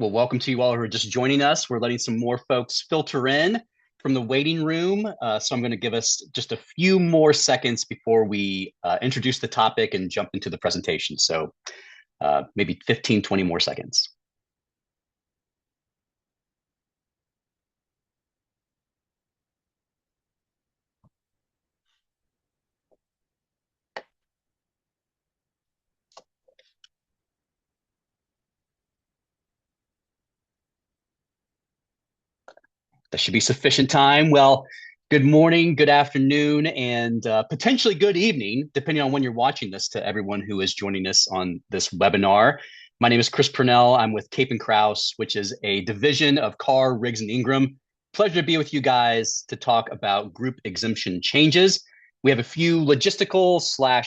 Well, welcome to you all who are just joining us. We're letting some more folks filter in from the waiting room. So I'm going to give us just a few more seconds before we introduce the topic and jump into the presentation. So maybe 15, 20 more seconds. That should be sufficient time. Well, good morning, good afternoon, and potentially good evening, depending on when you're watching this, to everyone who is joining us on this webinar. My name is Chris Purnell. I'm with Cape and Krause, which is a division of Carr, Riggs, and Ingram. Pleasure to be with you guys to talk about group exemption changes. We have a few logistical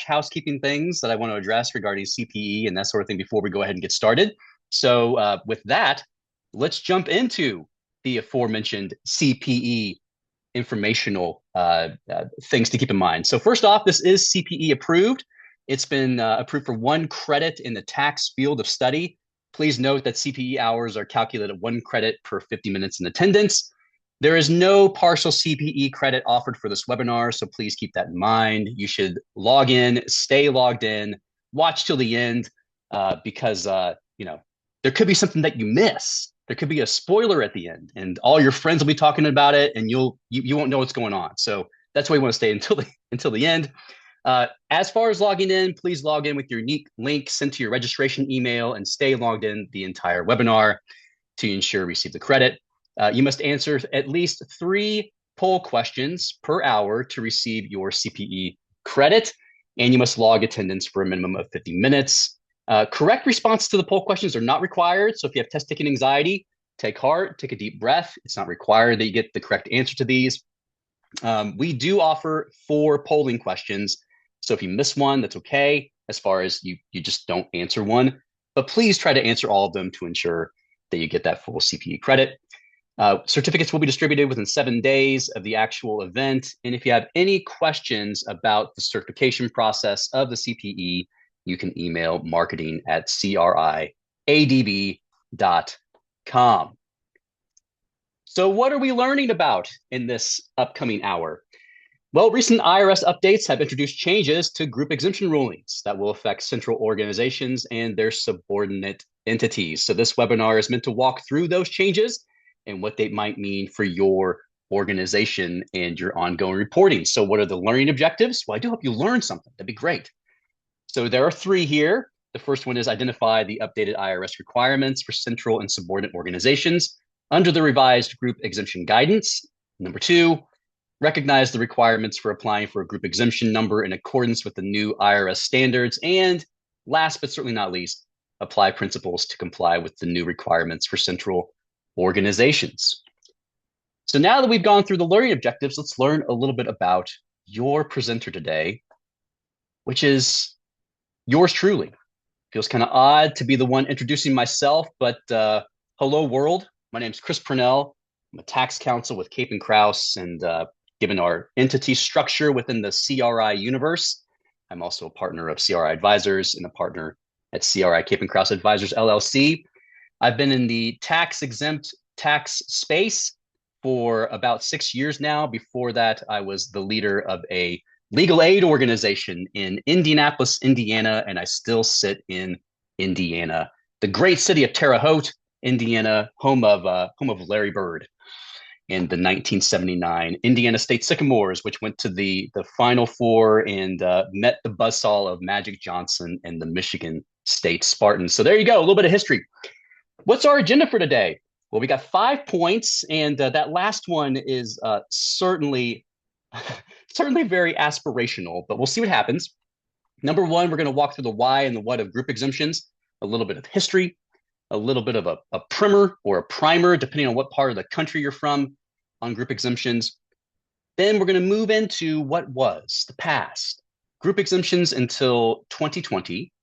/ housekeeping things that I want to address regarding CPE and that sort of thing before we go ahead and get started. So with that, let's jump into the aforementioned CPE informational things to keep in mind. So first off, this is CPE approved. It's been approved for 1 credit in the tax field of study. Please note that CPE hours are calculated 1 credit per 50 minutes in attendance. There is no partial CPE credit offered for this webinar, so please keep that in mind. You should log in, stay logged in, watch till the end, because there could be something that you miss. There could be a spoiler at the end, and all your friends will be talking about it, and you won't know what's going on. So that's why you want to stay until the end. As far as logging in, please log in with your unique link sent to your registration email and stay logged in the entire webinar to ensure you receive the credit. You must answer at least 3 poll questions per hour to receive your CPE credit, and you must log attendance for a minimum of 50 minutes. Correct responses to the poll questions are not required. So if you have test taking anxiety, take heart, take a deep breath. It's not required that you get the correct answer to these. We do offer 4 polling questions. So if you miss one, that's okay, as far as you just don't answer one. But please try to answer all of them to ensure that you get that full CPE credit. Certificates will be distributed within 7 days of the actual event. And if you have any questions about the certification process of the CPE, you can email marketing@criadb.com. So what are we learning about in this upcoming hour? Well, recent IRS updates have introduced changes to group exemption rulings that will affect central organizations and their subordinate entities. So this webinar is meant to walk through those changes and what they might mean for your organization and your ongoing reporting. So what are the learning objectives? Well, I do hope you learn something. That'd be great. So there are 3 here. The first one is identify the updated IRS requirements for central and subordinate organizations under the revised group exemption guidance. Number 2, recognize the requirements for applying for a group exemption number in accordance with the new IRS standards. And last but certainly not least, apply principles to comply with the new requirements for central organizations. So now that we've gone through the learning objectives, let's learn a little bit about your presenter today, which is yours truly. Feels kind of odd to be the one introducing myself, but hello world. My name is Chris Purnell. I'm a tax counsel with Cape and Krause, and given our entity structure within the CRI universe, I'm also a partner of CRI Advisors and a partner at CRI Cape and Krause Advisors LLC. I've been in the tax-exempt tax space for about 6 years now. Before that, I was the leader of a legal aid organization in Indianapolis, Indiana, and I still sit in Indiana, the great city of Terre Haute, Indiana, home of Larry Bird, and the 1979 Indiana State Sycamores, which went to the Final Four and met the buzzsaw of Magic Johnson and the Michigan State Spartans. So there you go, a little bit of history. What's our agenda for today? Well, we got 5 points, and that last one is certainly very aspirational, but we'll see what happens. Number 1, we're going to walk through the why and the what of group exemptions, a little bit of history, a little bit of a primer or a primer, depending on what part of the country you're from, on group exemptions. Then we're going to move into what was the past, group exemptions until 2020.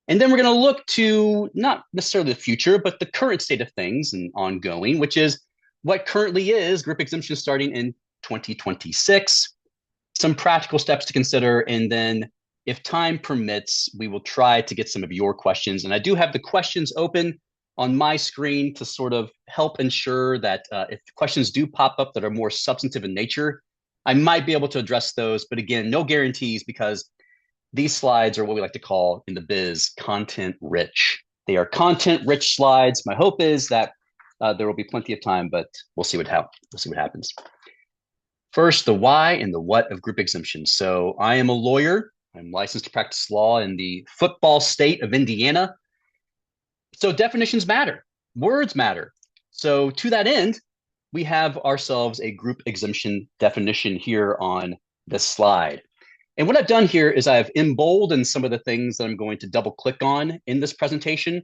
And then we're going to look to not necessarily the future, but the current state of things and ongoing, which is what currently is group exemption starting in 2026, some practical steps to consider, and then if time permits, we will try to get some of your questions. And I do have the questions open on my screen to sort of help ensure that if questions do pop up that are more substantive in nature, I might be able to address those. But again, no guarantees because these slides are what we like to call in the biz content rich. They are content rich slides. My hope is that there will be plenty of time, but we'll see what happens. First, the why and the what of group exemptions. So I am a lawyer. I'm licensed to practice law in the football state of Indiana. So definitions matter. Words matter. So to that end, we have ourselves a group exemption definition here on this slide. And what I've done here is I've emboldened some of the things that I'm going to double click on in this presentation.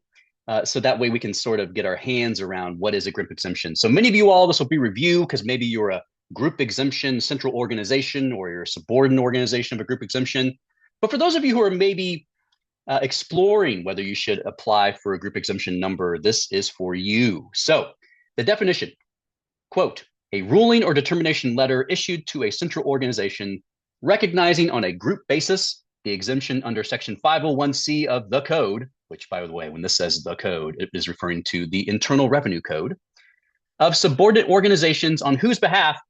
So that way we can sort of get our hands around what is a group exemption. So many of you all, this will be review because maybe you're a group exemption central organization or you're a subordinate organization of a group exemption. But for those of you who are maybe exploring whether you should apply for a group exemption number, this is for you. So the definition, quote, a ruling or determination letter issued to a central organization recognizing on a group basis the exemption under Section 501C of the Code, which, by the way, when this says the Code, it is referring to the Internal Revenue Code, of subordinate organizations on whose behalf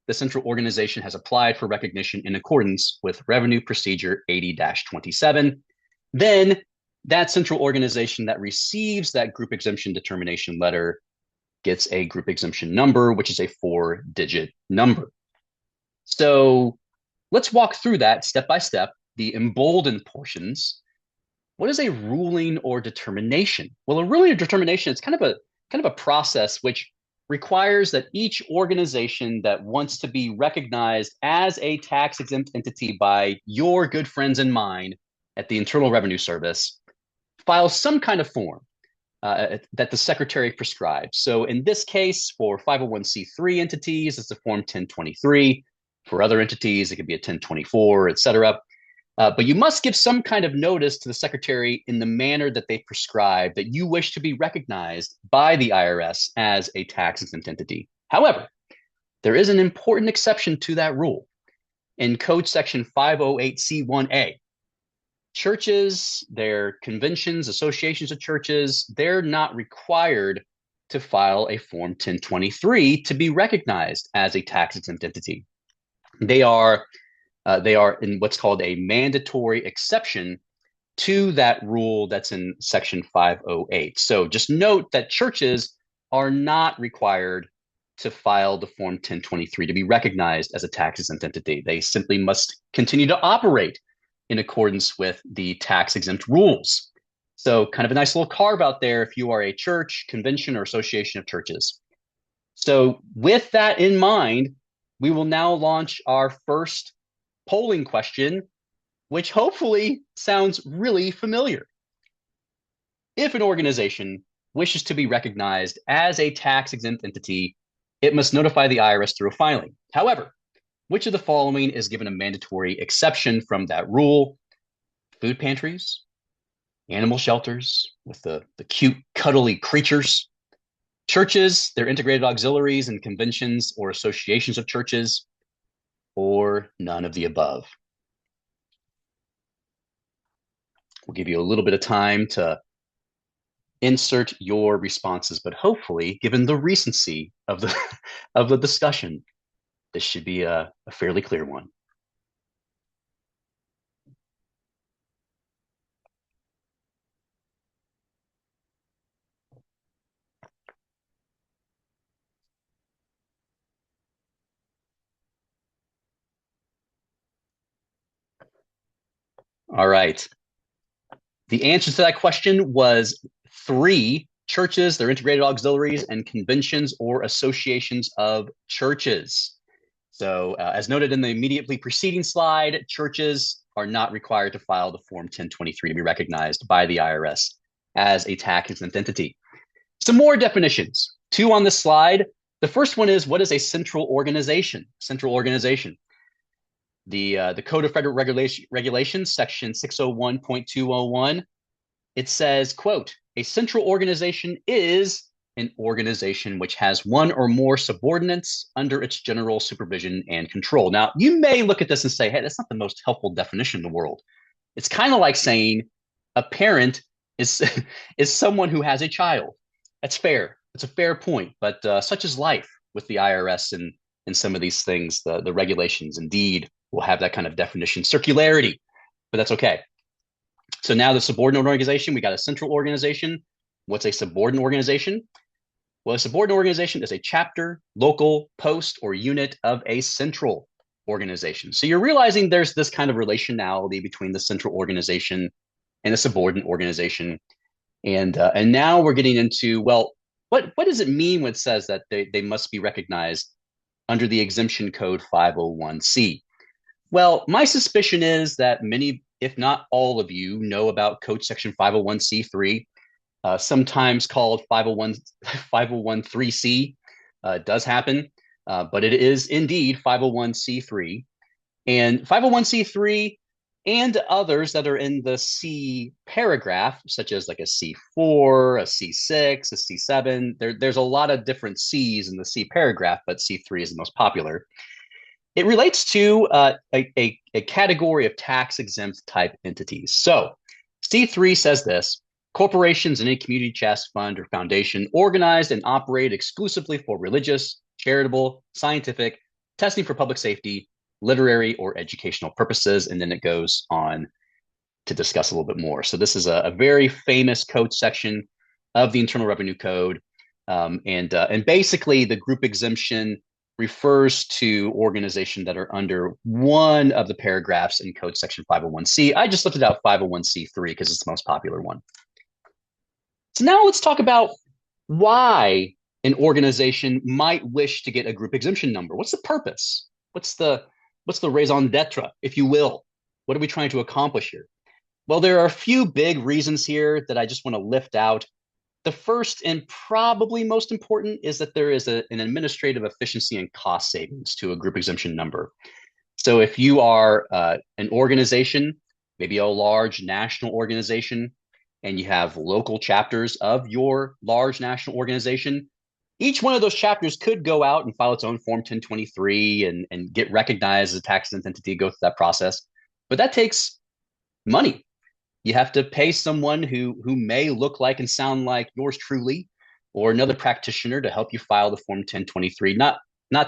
the central organization has applied for recognition in accordance with Revenue Procedure 80-27. Then that central organization that receives that group exemption determination letter gets a group exemption number, which is a 4-digit number. So let's walk through that step by step, the emboldened portions. What is a ruling or determination? Well, a ruling or determination is kind of a process which requires that each organization that wants to be recognized as a tax-exempt entity by your good friends and mine at the Internal Revenue Service file some kind of form that the secretary prescribes. So in this case, for 501c3 entities, it's the form 1023. For other entities, it could be a 1024, et cetera. But you must give some kind of notice to the secretary in the manner that they prescribe that you wish to be recognized by the IRS as a tax-exempt entity. However, there is an important exception to that rule. In Code Section 508C1A, churches, their conventions, associations of churches, they're not required to file a Form 1023 to be recognized as a tax-exempt entity. They are in what's called a mandatory exception to that rule that's in Section 508. So just note that churches are not required to file the Form 1023 to be recognized as a tax-exempt entity. They simply must continue to operate in accordance with the tax-exempt rules. So kind of a nice little carve out there if you are a church, convention, or association of churches. So with that in mind, we will now launch our first polling question, which hopefully sounds really familiar. If an organization wishes to be recognized as a tax-exempt entity, it must notify the IRS through a filing. However, which of the following is given a mandatory exception from that rule? Food pantries, animal shelters with the cute, cuddly creatures, churches, their integrated auxiliaries and conventions or associations of churches, or none of the above. We'll give you a little bit of time to insert your responses, but hopefully, given the recency of the discussion, this should be a fairly clear one. All right. The answer to that question was 3: churches, their integrated auxiliaries, and conventions or associations of churches. So as noted in the immediately preceding slide, churches are not required to file the Form 1023 to be recognized by the IRS as a tax-exempt entity. Some more definitions, 2 on this slide. The first one is, what is a central organization? Central organization. The Code of Federal Regulations, section 601.201, it says, quote, a central organization is an organization which has one or more subordinates under its general supervision and control. Now, you may look at this and say, hey, that's not the most helpful definition in the world. It's kind of like saying a parent is someone who has a child. That's fair. It's a fair point, but such is life with the IRS and some of these things. The regulations indeed will have that kind of definition, circularity, but that's okay. So now the subordinate organization, we got a central organization. What's a subordinate organization? Well, a subordinate organization is a chapter, local, post, or unit of a central organization. So you're realizing there's this kind of relationality between the central organization and the subordinate organization. And now we're getting into, well, what does it mean when it says that they must be recognized under the exemption code 501c? Well, my suspicion is that many, if not all of you, know about code section 501c3, sometimes called 501(c). It does happen, but it is indeed 501c3. And 501c3 and others that are in the C paragraph, such as like a C4, a C6, a C7. There's a lot of different C's in the C paragraph, but C3 is the most popular. It relates to a category of tax exempt type entities. So C3 says this: corporations and any community trust fund or foundation organized and operated exclusively for religious, charitable, scientific, testing for public safety, literary, or educational purposes. And then it goes on to discuss a little bit more. So this is a very famous code section of the Internal Revenue Code. And basically the group exemption refers to organizations that are under one of the paragraphs in code section 501c. I just lifted out 501c3 because it's the most popular one. So now let's talk about why an organization might wish to get a group exemption number. What's the purpose? What's the raison d'etre, if you will? What are we trying to accomplish here? Well, there are a few big reasons here that I just want to lift out. The first and probably most important is that there is an administrative efficiency and cost savings to a group exemption number. So if you are an organization, maybe a large national organization, and you have local chapters of your large national organization, each one of those chapters could go out and file its own Form 1023 and get recognized as a tax exempt entity, go through that process. But that takes money. You have to pay someone who may look like and sound like yours truly, or another practitioner to help you file the Form 1023, not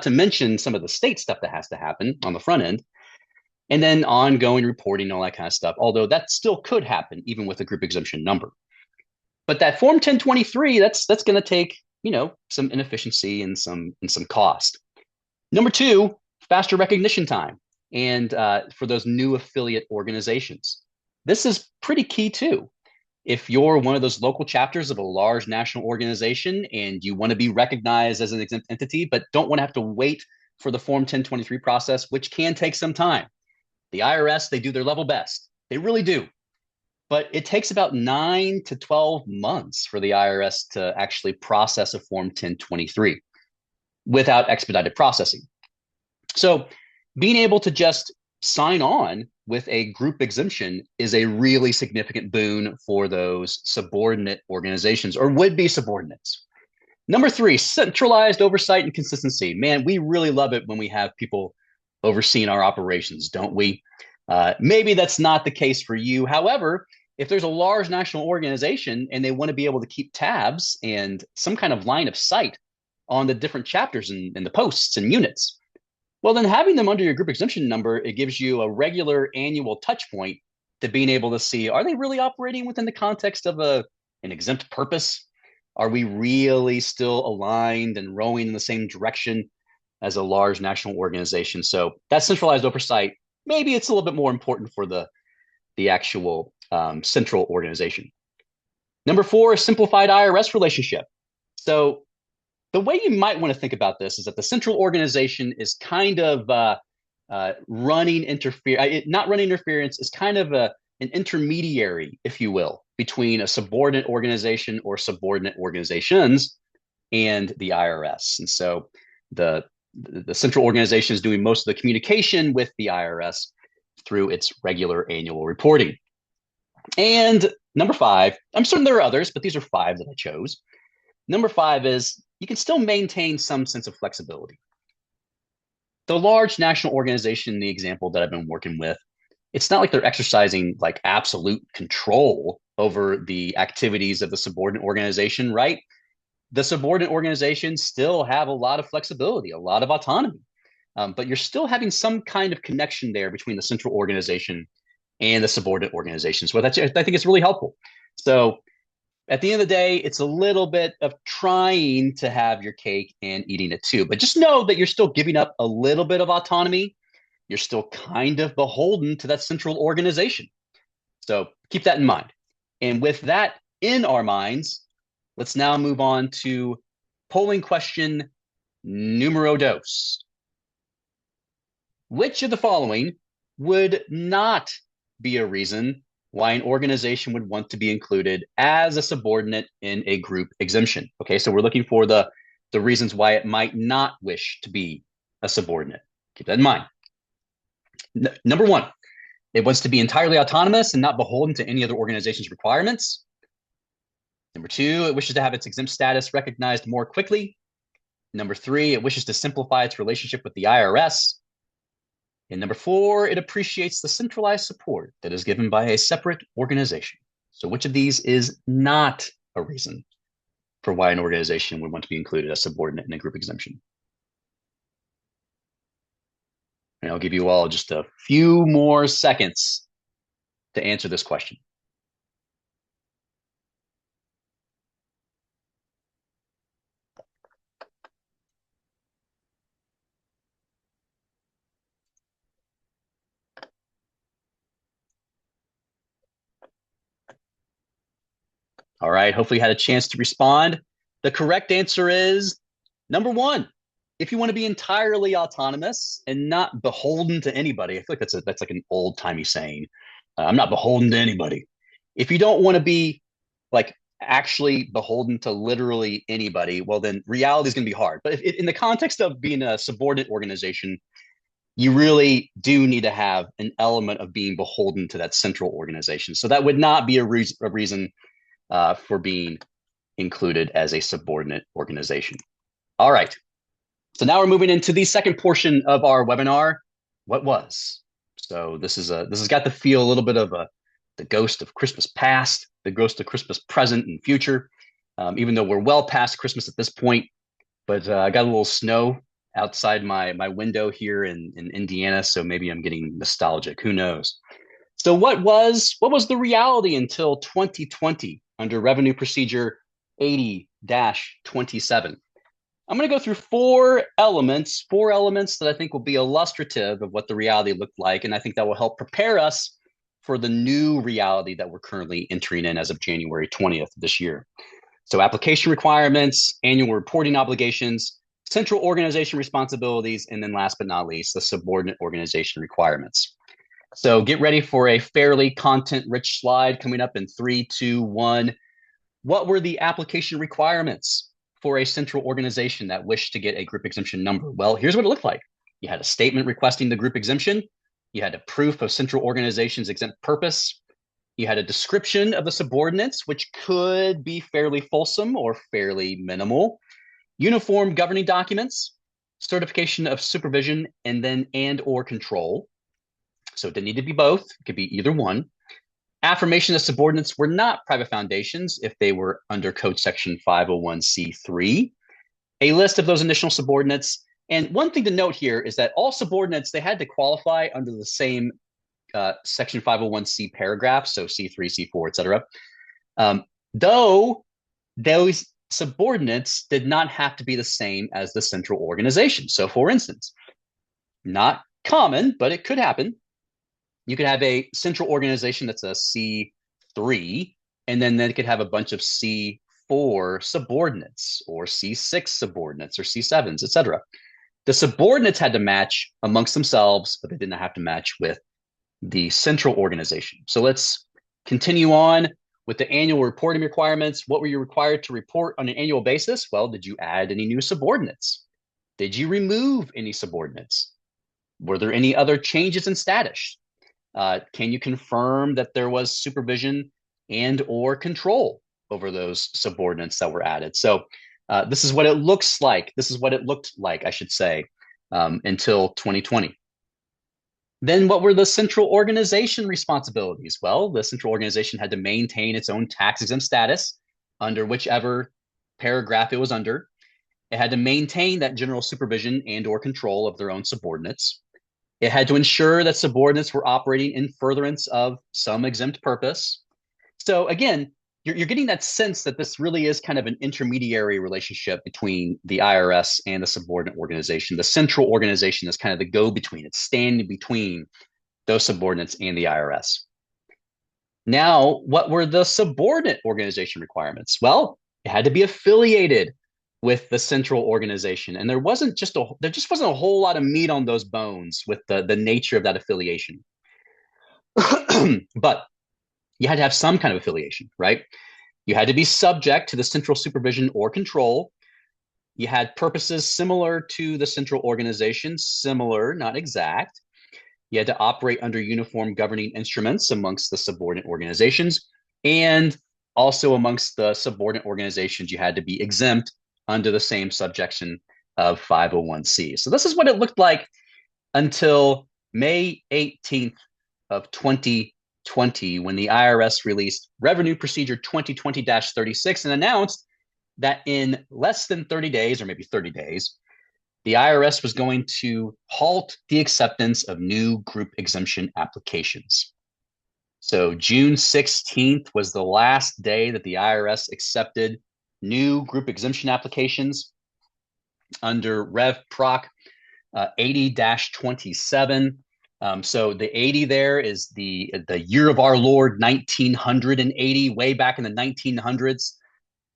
to mention some of the state stuff that has to happen on the front end, and then ongoing reporting, all that kind of stuff, although that still could happen even with a group exemption number. But that Form 1023, that's going to take, some inefficiency and some cost. Number two, faster recognition time. And for those new affiliate organizations, this is pretty key too. If you're one of those local chapters of a large national organization and you want to be recognized as an exempt entity, but don't want to have to wait for the Form 1023 process, which can take some time. The IRS, they do their level best. They really do. But it takes about 9 to 12 months for the IRS to actually process a Form 1023 without expedited processing. So being able to just sign on with a group exemption is a really significant boon for those subordinate organizations or would-be subordinates. Number three, centralized oversight and consistency. Man, we really love it when we have people overseeing our operations, don't we? Maybe that's not the case for you. However, if there's a large national organization and they want to be able to keep tabs and some kind of line of sight on the different chapters and the posts and units, well, then having them under your group exemption number, it gives you a regular annual touch point to being able to see, are they really operating within the context of an exempt purpose? Are we really still aligned and rowing in the same direction as a large national organization? So that centralized oversight, maybe it's a little bit more important for the actual central organization. Number four, a simplified IRS relationship. So the way you might want to think about this is that the central organization is kind of not running interference, is kind of an intermediary, if you will, between a subordinate organization or subordinate organizations and the IRS. And so the central organization is doing most of the communication with the IRS through its regular annual reporting. And number five, I'm certain there are others, but these are five that I chose. Number five is you can still maintain some sense of flexibility. The large national organization, the example that I've been working with, it's not like they're exercising like absolute control over the activities of the subordinate organization, right? the subordinate organizations still have a lot of flexibility, a lot of autonomy, but you're still having some kind of connection there between the central organization and the subordinate organizations. Well, that's, I think it's really helpful. So at the end of the day, it's a little bit of trying to have your cake and eating it too. But just know that you're still giving up a little bit of autonomy. You're still kind of beholden to that central organization. So keep that in mind. And with that in our minds, let's now move on to polling question numero dos. Which of the following would not be a reason why an organization would want to be included as a subordinate in a group exemption? Okay, so we're looking for the reasons why it might not wish to be a subordinate. Keep that in mind. Number one, it wants to be entirely autonomous and not beholden to any other organization's requirements. Number two, it wishes to have its exempt status recognized more quickly. Number three, it wishes to simplify its relationship with the IRS. And number four, it appreciates the centralized support that is given by a separate organization. So which of these is not a reason for why an organization would want to be included as subordinate in a group exemption? And I'll give you all just a few more seconds to answer this question. All right, hopefully you had a chance to respond. The correct answer is number one. If you want to be entirely autonomous and not beholden to anybody, I feel like that's like an old-timey saying. I'm not beholden to anybody. If you don't want to be like actually beholden to literally anybody, well, then reality is going to be hard. But if in the context of being a subordinate organization, you really do need to have an element of being beholden to that central organization. So that would not be a reason for being included as a subordinate organization. All right. So now we're moving into the second portion of our webinar. What was? So this has got to feel a little bit of the ghost of Christmas past, the ghost of Christmas present and future, even though we're well past Christmas at this point. But I got a little snow outside my window here in Indiana, so maybe I'm getting nostalgic. Who knows? So what was the reality until 2020 under Revenue Procedure 80-27? I'm going to go through four elements that I think will be illustrative of what the reality looked like, and I think that will help prepare us for the new reality that we're currently entering in as of January 20th this year. So application requirements, annual reporting obligations, central organization responsibilities, and then last but not least, the subordinate organization requirements. So get ready for a fairly content-rich slide coming up in 3, 2, 1. What were the application requirements for a central organization that wished to get a group exemption number? Well, here's what it looked like. You had a statement requesting the group exemption. You had a proof of central organization's exempt purpose. You had a description of the subordinates, which could be fairly fulsome or fairly minimal. Uniform governing documents, certification of supervision, and or control. So it didn't need to be both. It could be either one. Affirmation that subordinates were not private foundations if they were under Code Section 501c3. A list of those initial subordinates. And one thing to note here is that all subordinates, they had to qualify under the same Section 501c paragraph, so C3, C4, et cetera. Though those subordinates did not have to be the same as the central organization. So for instance, not common, but it could happen. You could have a central organization that's a C3, and then they could have a bunch of C4 subordinates or C6 subordinates or C7s, et cetera. The subordinates had to match amongst themselves, but they didn't have to match with the central organization. So let's continue on with the annual reporting requirements. What were you required to report on an annual basis? Well, did you add any new subordinates? Did you remove any subordinates? Were there any other changes in status? Can you confirm that there was supervision and or control over those subordinates that were added? So this is what it looks like. This is what it looked like, I should say, until 2020. Then what were the central organization responsibilities? Well, the central organization had to maintain its own tax exempt status under whichever paragraph it was under. It had to maintain that general supervision and or control of their own subordinates. It had to ensure that subordinates were operating in furtherance of some exempt purpose. So again, you're getting that sense that this really is kind of an intermediary relationship between the IRS and the subordinate organization. The central organization is kind of the go-between. It's standing between those subordinates and the IRS. Now, what were the subordinate organization requirements? Well, it had to be affiliated with the central organization, and there just wasn't a whole lot of meat on those bones with the nature of that affiliation. But you had to have some kind of affiliation, right? You had to be subject to the central supervision or control. You had purposes similar to the central organization, similar, not exact. You had to operate under uniform governing instruments amongst the subordinate organizations. And also amongst the subordinate organizations, you had to be exempt under the same subjection of 501c. So this is what it looked like until May 18th of 2020, when the IRS released Revenue Procedure 2020-36 and announced that in less than 30 days, or maybe 30 days, the IRS was going to halt the acceptance of new group exemption applications. So June 16th was the last day that the IRS accepted new group exemption applications under Rev Proc 80-27. So the 80 there is the year of our Lord 1980, way back in the 1900s.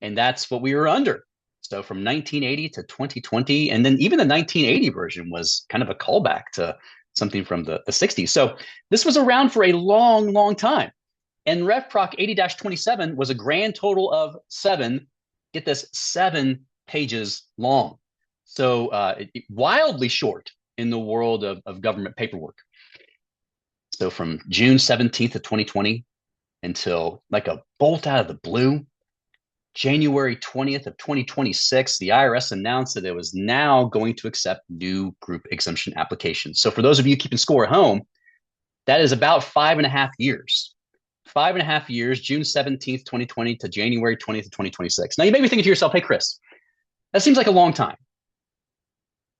And that's what we were under. So from 1980 to 2020, and then even the 1980 version was kind of a callback to something from the 60s. So this was around for a long, long time. And Rev Proc 80-27 was a grand total of 7 pages long. So wildly short in the world of government paperwork. So from June 17th of 2020 until like a bolt out of the blue, January 20th of 2026, the IRS announced that it was now going to accept new group exemption applications. So for those of you keeping score at home, that is about 5.5 years. 5.5 years, June 17th, 2020 to January 20th of 2026. Now you may be thinking to yourself, hey, Chris, that seems like a long time.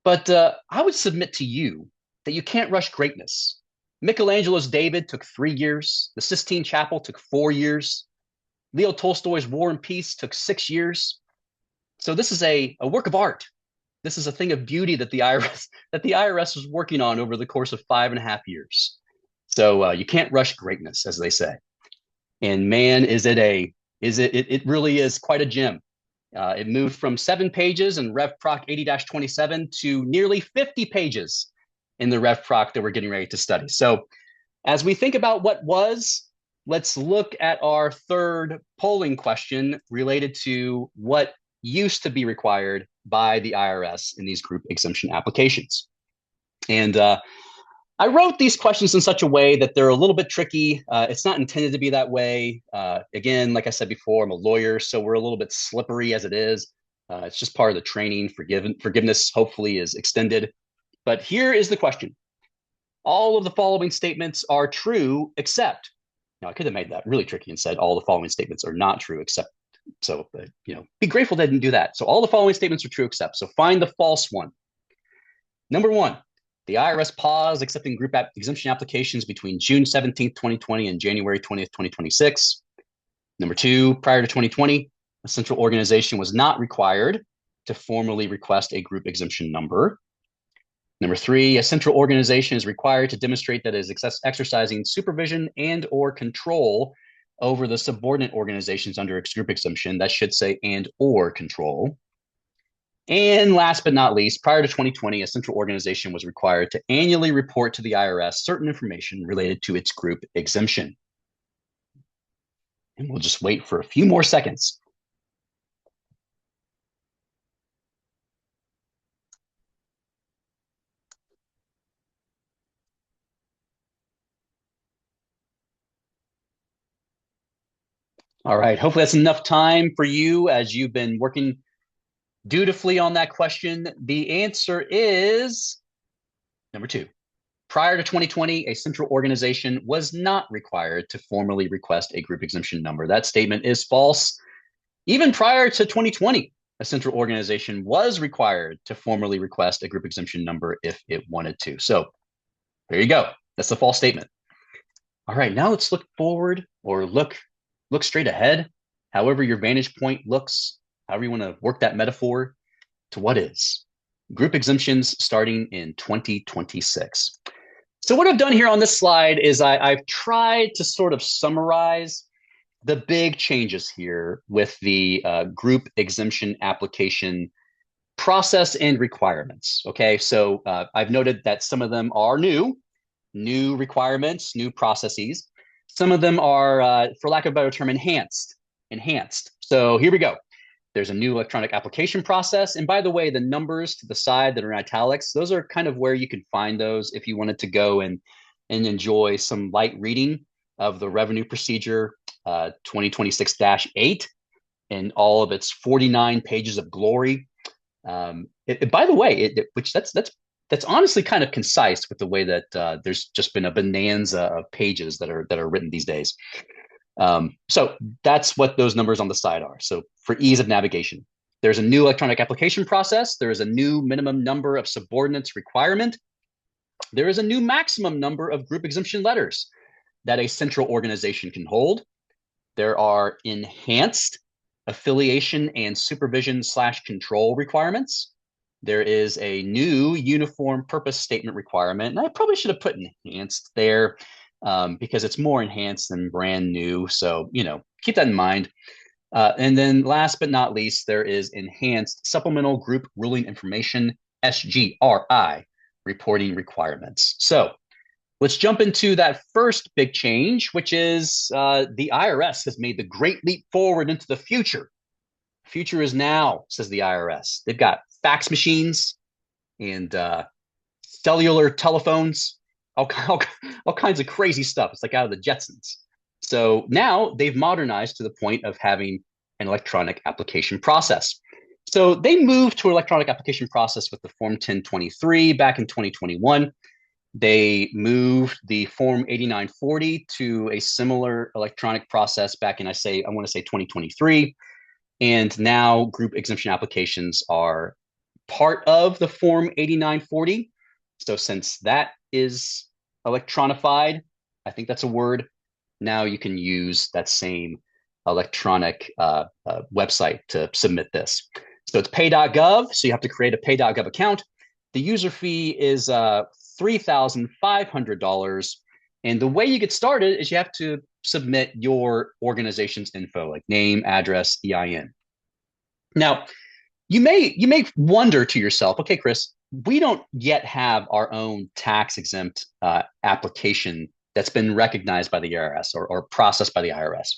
But I would submit to you that you can't rush greatness. Michelangelo's David took 3 years. The Sistine Chapel took 4 years. Leo Tolstoy's War and Peace took 6 years. So this is a work of art. This is a thing of beauty that the IRS was working on over the course of 5.5 years. So you can't rush greatness, as they say. And man, it really is quite a gem. It moved from 7 pages in Rev Proc 80-27 to nearly 50 pages in the Rev Proc that we're getting ready to study. So as we think about what was, let's look at our third polling question related to what used to be required by the IRS in these group exemption applications. And I wrote these questions in such a way that they're a little bit tricky. It's not intended to be that way. Again, like I said before, I'm a lawyer, so we're a little bit slippery as it is. It's just part of the training. Forgiveness hopefully is extended. But here is the question. All of the following statements are true except. Now, I could have made that really tricky and said all the following statements are not true except. So, be grateful they didn't do that. So all the following statements are true except. So find the false one. Number 1, the IRS paused accepting group exemption applications between June 17th, 2020 and January 20th, 2026. Number 2, prior to 2020, a central organization was not required to formally request a group exemption number. Number 3, a central organization is required to demonstrate that it is exercising supervision and or control over the subordinate organizations under its group exemption. That should say and or control. And last but not least, prior to 2020, a central organization was required to annually report to the IRS certain information related to its group exemption. And we'll just wait for a few more seconds. All right, hopefully that's enough time for you as you've been working dutifully on that question. The answer is number 2. Prior to 2020, a central organization was not required to formally request a group exemption number. That statement is false. Even prior to 2020, a central organization was required to formally request a group exemption number if it wanted to. So there you go. That's the false statement. All right, now let's look forward or look straight ahead, however your vantage point looks, however you want to work that metaphor to what is group exemptions starting in 2026. So what I've done here on this slide is I've tried to sort of summarize the big changes here with the group exemption application process and requirements. Okay, so I've noted that some of them are new requirements, new processes. Some of them are, for lack of a better term, enhanced. So here we go. There's a new electronic application process. And by the way, the numbers to the side that are in italics, those are kind of where you can find those if you wanted to go and enjoy some light reading of the revenue procedure 2026-8 and all of its 49 pages of glory. By the way, which that's honestly kind of concise with the way that there's just been a bonanza of pages that are written these days. So that's what those numbers on the side are. So for ease of navigation, there's a new electronic application process. There is a new minimum number of subordinates requirement. There is a new maximum number of group exemption letters that a central organization can hold. There are enhanced affiliation and supervision/control requirements. There is a new uniform purpose statement requirement. And I probably should have put enhanced there because it's more enhanced than brand new. So, keep that in mind. And then last but not least, there is enhanced supplemental group ruling information, SGRI, reporting requirements. So let's jump into that first big change, which is the IRS has made the great leap forward into the future. Future is now, says the IRS. They've got fax machines and cellular telephones, all kinds of crazy stuff. It's like out of the Jetsons. So now they've modernized to the point of having an electronic application process. So they moved to an electronic application process with the Form 1023 back in 2021. They moved the Form 8940 to a similar electronic process back in, I want to say 2023. And now group exemption applications are part of the Form 8940. So since that is electronified, I think that's a word, now you can use that same electronic website to submit this. So it's pay.gov. So you have to create a pay.gov account. The user fee is $3,500. And the way you get started is you have to submit your organization's info, like name, address, EIN. Now, you may wonder to yourself, okay, Chris, we don't yet have our own tax exempt application that's been recognized by the IRS or processed by the IRS.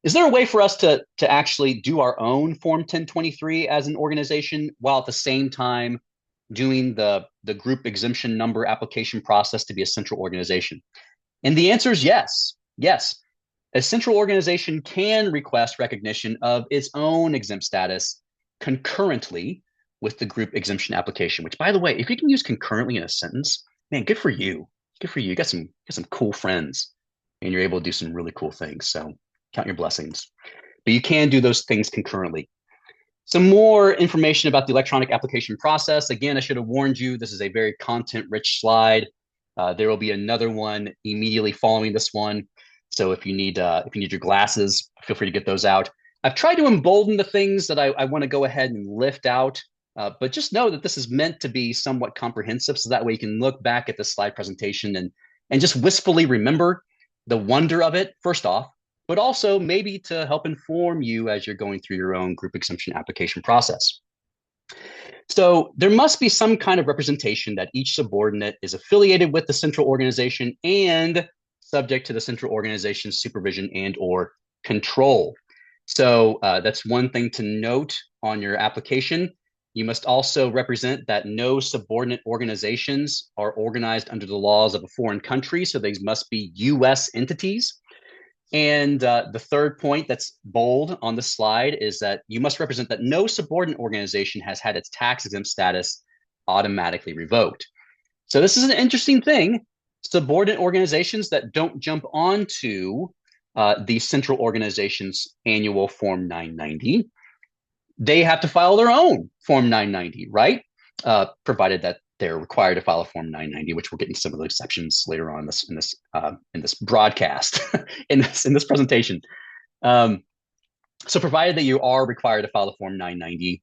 Is there a way for us to actually do our own Form 1023 as an organization while at the same time doing the group exemption number application process to be a central organization? And the answer is yes. Yes. A central organization can request recognition of its own exempt status concurrently with the group exemption application, which, by the way, if you can use concurrently in a sentence, man, good for you. Good for you. You got some cool friends and you're able to do some really cool things. So count your blessings. But you can do those things concurrently. Some more information about the electronic application process. Again, I should have warned you, this is a very content-rich slide. There will be another one immediately following this one. So if you need your glasses, feel free to get those out. I've tried to embolden the things that I want to go ahead and lift out, but just know that this is meant to be somewhat comprehensive, so that way you can look back at the slide presentation and just wistfully remember the wonder of it, first off, but also maybe to help inform you as you're going through your own group exemption application process. So there must be some kind of representation that each subordinate is affiliated with the central organization and subject to the central organization's supervision and or control. So that's one thing to note on your application. You must also represent that no subordinate organizations are organized under the laws of a foreign country. So these must be U.S. entities. And the third point that's bold on the slide is that you must represent that no subordinate organization has had its tax exempt status automatically revoked. So this is an interesting thing. Subordinate organizations that don't jump onto the central organization's annual Form 990, they have to file their own Form 990, right? Provided that they're required to file a Form 990, which we'll get into some of the exceptions later on in this broadcast, in this presentation. So provided that you are required to file a Form 990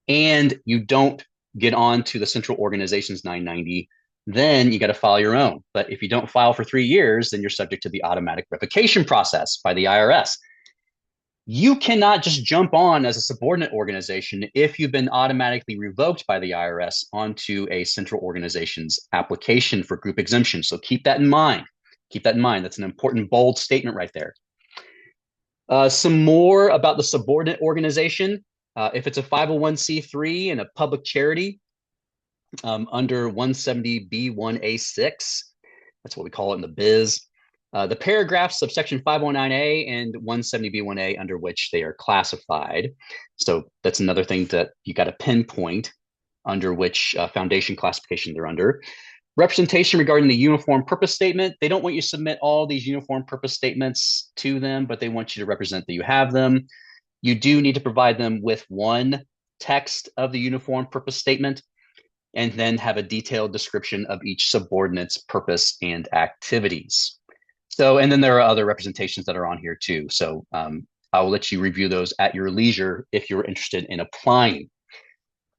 and you don't get on to the central organization's 990, then you got to file your own. But if you don't file for 3 years, then you're subject to the automatic revocation process by the IRS. You cannot just jump on as a subordinate organization if you've been automatically revoked by the IRS onto a central organization's application for group exemption. So keep that in mind. Keep that in mind. That's an important, bold statement right there. Some more about the subordinate organization. If it's a 501c3 and a public charity under 170B1A6, that's what we call it in the biz. The paragraphs of section 509A and 170B1A under which they are classified. So that's another thing that you got to pinpoint under which foundation classification they're under. Representation regarding the uniform purpose statement. They don't want you to submit all these uniform purpose statements to them, but they want you to represent that you have them. You do need to provide them with one text of the uniform purpose statement and then have a detailed description of each subordinate's purpose and activities. So, and then there are other representations that are on here too. So I'll let you review those at your leisure if you're interested in applying.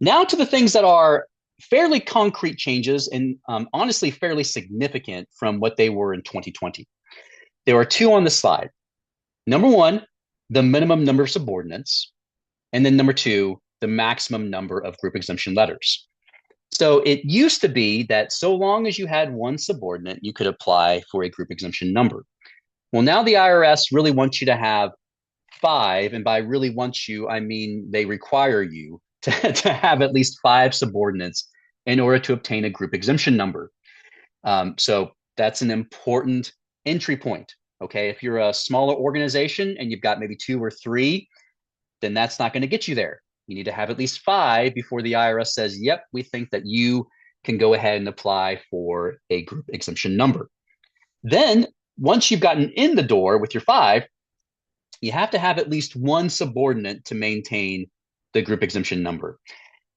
Now to the things that are fairly concrete changes and honestly fairly significant from what they were in 2020. There are two on the slide. Number one, the minimum number of subordinates. And then number two, the maximum number of group exemption letters. So it used to be that so long as you had one subordinate, you could apply for a group exemption number. Well, now the IRS really wants you to have 5, and by really wants you, I mean they require you to have at least 5 subordinates in order to obtain a group exemption number. So that's an important entry point. Okay, if you're a smaller organization and you've got maybe 2 or 3, then that's not going to get you there. You need to have at least 5 before the IRS says, yep, we think that you can go ahead and apply for a group exemption number. Then once you've gotten in the door with your 5, you have to have at least one subordinate to maintain the group exemption number.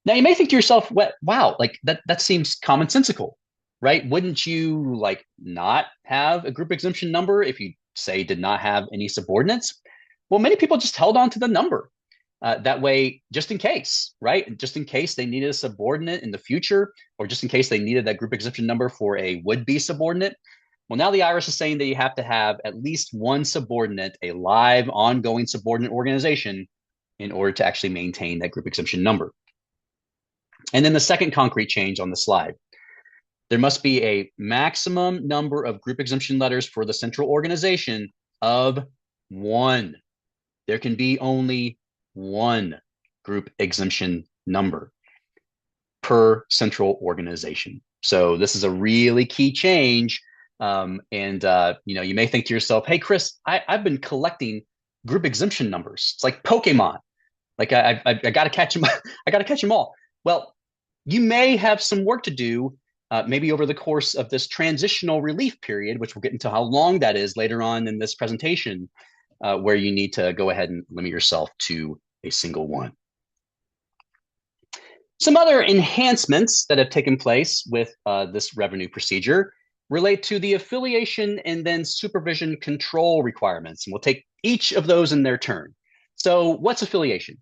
Now you may think to yourself, wow, like that seems commonsensical, right? Wouldn't you like not have a group exemption number if you say did not have any subordinates? Well, many people just held on to the number. That way, just in case, right? Just in case they needed a subordinate in the future, or just in case they needed that group exemption number for a would-be subordinate. Well, now the IRS is saying that you have to have at least one subordinate, a live, ongoing subordinate organization, in order to actually maintain that group exemption number. And then the second concrete change on the slide. There must be a maximum number of group exemption letters for the central organization of 1. There can be only 1 group exemption number per central organization. So this is a really key change. You may think to yourself, hey, Chris, I've been collecting group exemption numbers. It's like Pokemon. Like I got to catch them. I got to catch them all. Well, you may have some work to do maybe over the course of this transitional relief period, which we'll get into how long that is later on in this presentation, where you need to go ahead and limit yourself to a single one. Some other enhancements that have taken place with this revenue procedure relate to the affiliation and then supervision control requirements. And we'll take each of those in their turn. So what's affiliation?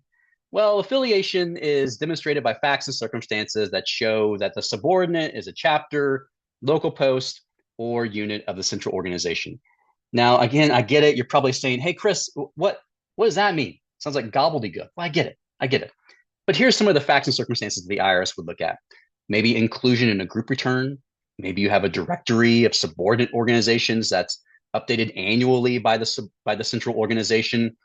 Well, affiliation is demonstrated by facts and circumstances that show that the subordinate is a chapter, local post, or unit of the central organization. Now, again, I get it. You're probably saying, hey, Chris, what does that mean? Sounds like gobbledygook. Well, I get it. But here's some of the facts and circumstances the IRS would look at. Maybe inclusion in a group return. Maybe you have a directory of subordinate organizations that's updated annually by the central organization.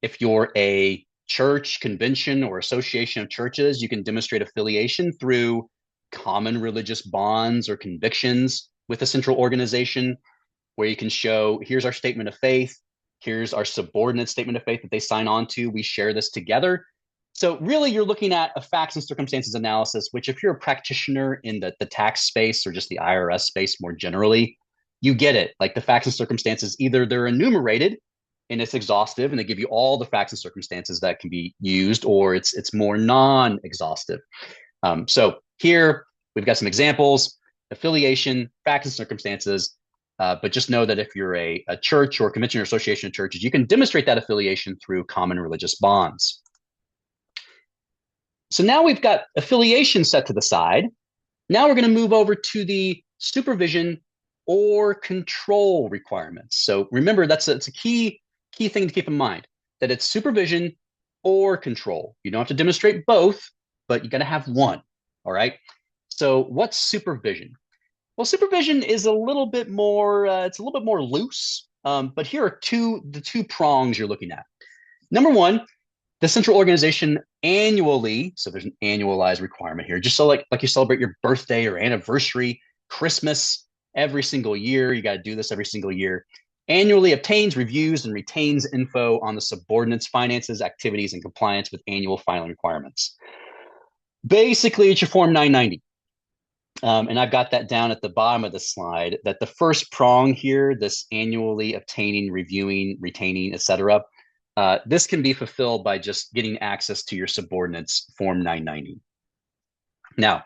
If you're a church, convention, or association of churches, you can demonstrate affiliation through common religious bonds or convictions with a central organization, where you can show, here's our statement of faith, here's our subordinate statement of faith that they sign on to, we share this together. So really, you're looking at a facts and circumstances analysis, which if you're a practitioner in the tax space or just the IRS space more generally, you get it. Like the facts and circumstances, either they're enumerated and it's exhaustive and they give you all the facts and circumstances that can be used, or it's more non-exhaustive. So here we've got some examples: affiliation, facts and circumstances. But just know that if you're a church or convention or association of churches, you can demonstrate that affiliation through common religious bonds. So now we've got affiliation set to the side. Now we're going to move over to the supervision or control requirements. So remember, it's a key thing to keep in mind, that it's supervision or control. You don't have to demonstrate both, but you got to have one. All right. So what's supervision? Well, supervision is a little bit more. It's a little bit more loose. But here are the two prongs you're looking at. Number one, the central organization annually. So there's an annualized requirement here, just so like you celebrate your birthday or anniversary, Christmas every single year. You got to do this every single year. Annually obtains, reviews, and retains info on the subordinates' finances, activities, and compliance with annual filing requirements. Basically, it's your Form 990. And I've got that down at the bottom of the slide, that the first prong here, this annually obtaining, reviewing, retaining, etc., this can be fulfilled by just getting access to your subordinates Form 990. Now,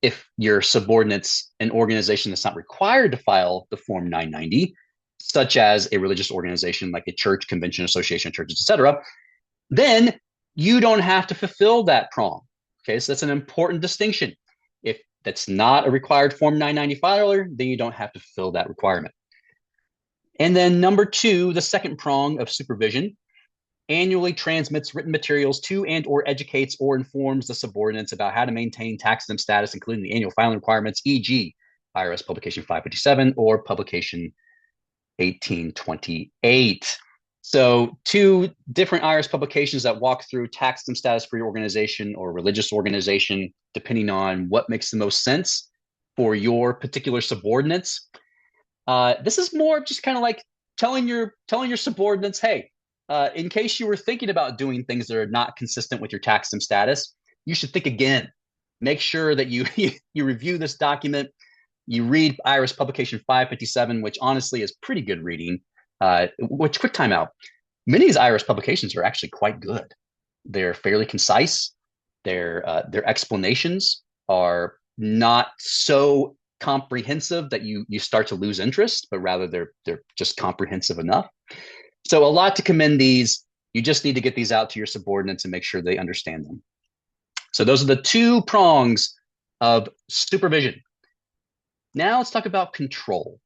if your subordinates an organization that's not required to file the Form 990, such as a religious organization like a church, convention, association of churches, etc., then you don't have to fulfill that prong. Okay, so that's an important distinction. If that's not a required Form 990 filer, then you don't have to fulfill that requirement. And then number two, the second prong of supervision, annually transmits written materials to and or educates or informs the subordinates about how to maintain tax-exempt status, including the annual filing requirements, e.g. IRS Publication 557 or Publication 1828. So two different IRS publications that walk through tax-exempt status for your organization or religious organization, depending on what makes the most sense for your particular subordinates. This is more just kind of like telling your subordinates, hey, in case you were thinking about doing things that are not consistent with your tax-exempt status, you should think again. Make sure that you review this document. You read IRS Publication 557, which honestly is pretty good reading. Which, quick timeout, many of these IRS publications are actually quite good. They're fairly concise. Their explanations are not so comprehensive that you start to lose interest, but rather they're just comprehensive enough. So a lot to commend these. You just need to get these out to your subordinates and make sure they understand them. So those are the two prongs of supervision. Now let's talk about control.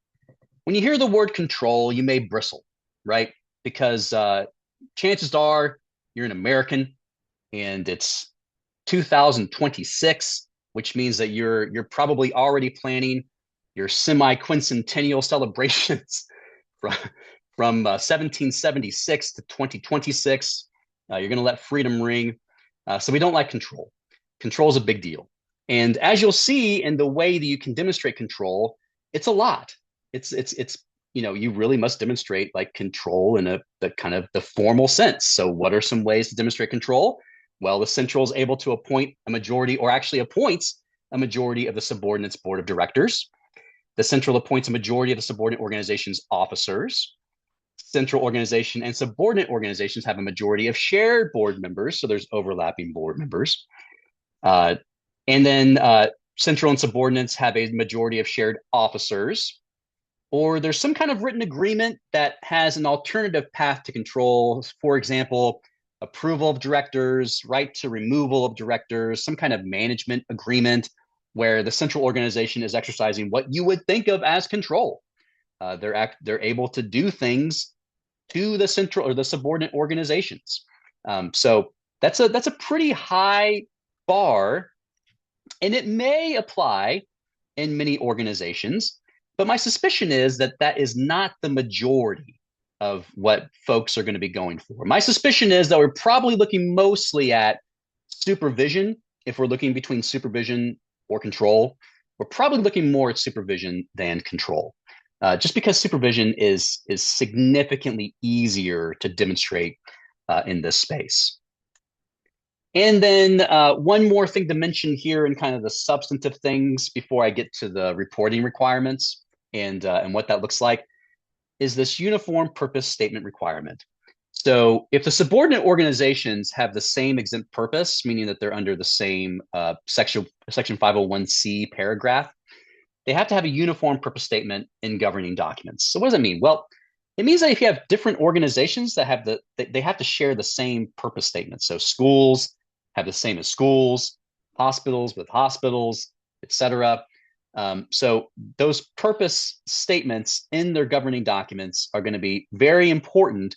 When you hear the word control, you may bristle, right? Because chances are you're an American and it's 2026, which means that you're probably already planning your semi-quincentennial celebrations from 1776 to 2026. You're going to let freedom ring. So we don't like control. Control is a big deal. And as you'll see in the way that you can demonstrate control, it's a lot. It's you really must demonstrate like control in the kind of the formal sense. So what are some ways to demonstrate control? Well, the central is able to appoint a majority, or actually appoints a majority of the subordinates board of directors. The central appoints a majority of the subordinate organization's officers. Central organization and subordinate organizations have a majority of shared board members, so there's overlapping board members. And then central and subordinates have a majority of shared officers, or there's some kind of written agreement that has an alternative path to control. For example, approval of directors, right to removal of directors, some kind of management agreement where the central organization is exercising what you would think of as control. They're able to do things to the central or the subordinate organizations. So that's a pretty high bar, and it may apply in many organizations, but my suspicion is that that is not the majority of what folks are going to be going for. My suspicion is that we're probably looking mostly at supervision. If we're looking between supervision or control, we're probably looking more at supervision than control. Just because supervision is significantly easier to demonstrate in this space. And then one more thing to mention here in kind of the substantive things before I get to the reporting requirements. and what that looks like is this uniform purpose statement requirement. So if the subordinate organizations have the same exempt purpose, meaning that they're under the same section 501c paragraph, they have to have a uniform purpose statement in governing documents. So what does that mean? Well, it means that if you have different organizations that have they have to share the same purpose statement. So schools have the same as schools, hospitals with hospitals, etc. So those purpose statements in their governing documents are going to be very important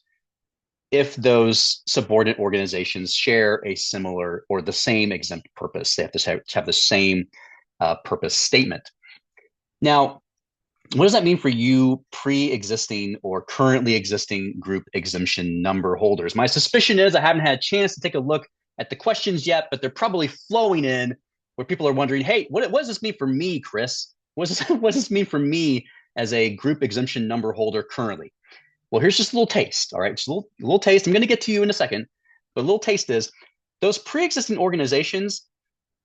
if those subordinate organizations share a similar or the same exempt purpose. They have to have the same purpose statement. Now, what does that mean for you pre-existing or currently existing group exemption number holders? My suspicion is I haven't had a chance to take a look at the questions yet, but they're probably flowing in where people are wondering, hey, what does this mean for me, Chris? What does this mean for me as a group exemption number holder currently? Well, here's just a little taste, all right? Just a little taste. I'm going to get to you in a second, but a little taste is those pre-existing organizations,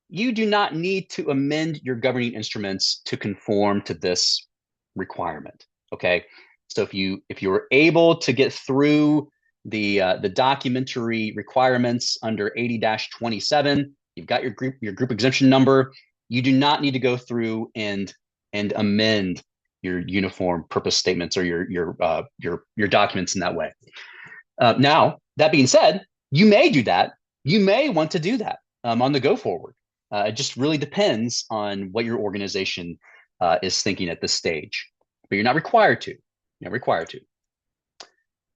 you do not need to amend your governing instruments to conform to this requirement. Okay, so if you were able to get through the documentary requirements under 80-27, you've got your group exemption number. You do not need to go through and amend your uniform purpose statements or your documents in that way. Now, that being said, you may do that. You may want to do that on the go forward. It just really depends on what your organization is thinking at this stage, but you're not required to. You're not required to.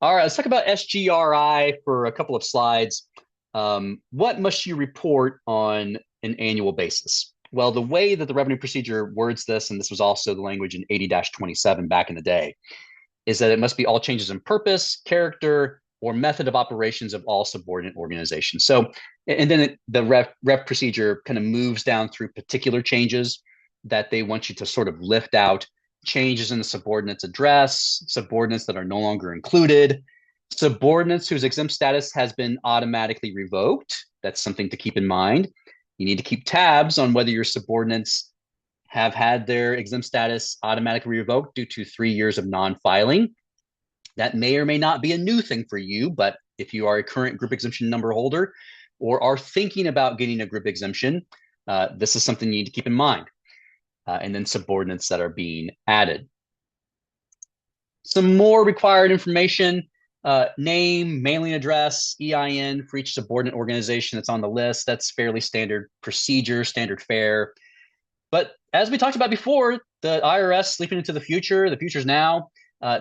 All right, let's talk about SGRI for a couple of slides. What must you report on an annual basis? Well, the way that the revenue procedure words this, and this was also the language in 80-27 back in the day, is that it must be all changes in purpose, character, or method of operations of all subordinate organizations. So, and then the rev procedure kind of moves down through particular changes that they want you to sort of lift out: changes in the subordinate's address, subordinates that are no longer included, subordinates whose exempt status has been automatically revoked. That's something to keep in mind. You need to keep tabs on whether your subordinates have had their exempt status automatically revoked due to 3 years of non-filing. That may or may not be a new thing for you, but if you are a current group exemption number holder or are thinking about getting a group exemption, this is something you need to keep in mind. And then subordinates that are being added. Some more required information: name, mailing address, EIN for each subordinate organization that's on the list. That's fairly standard procedure, standard fare. But as we talked about before, the IRS sleeping into the future's now.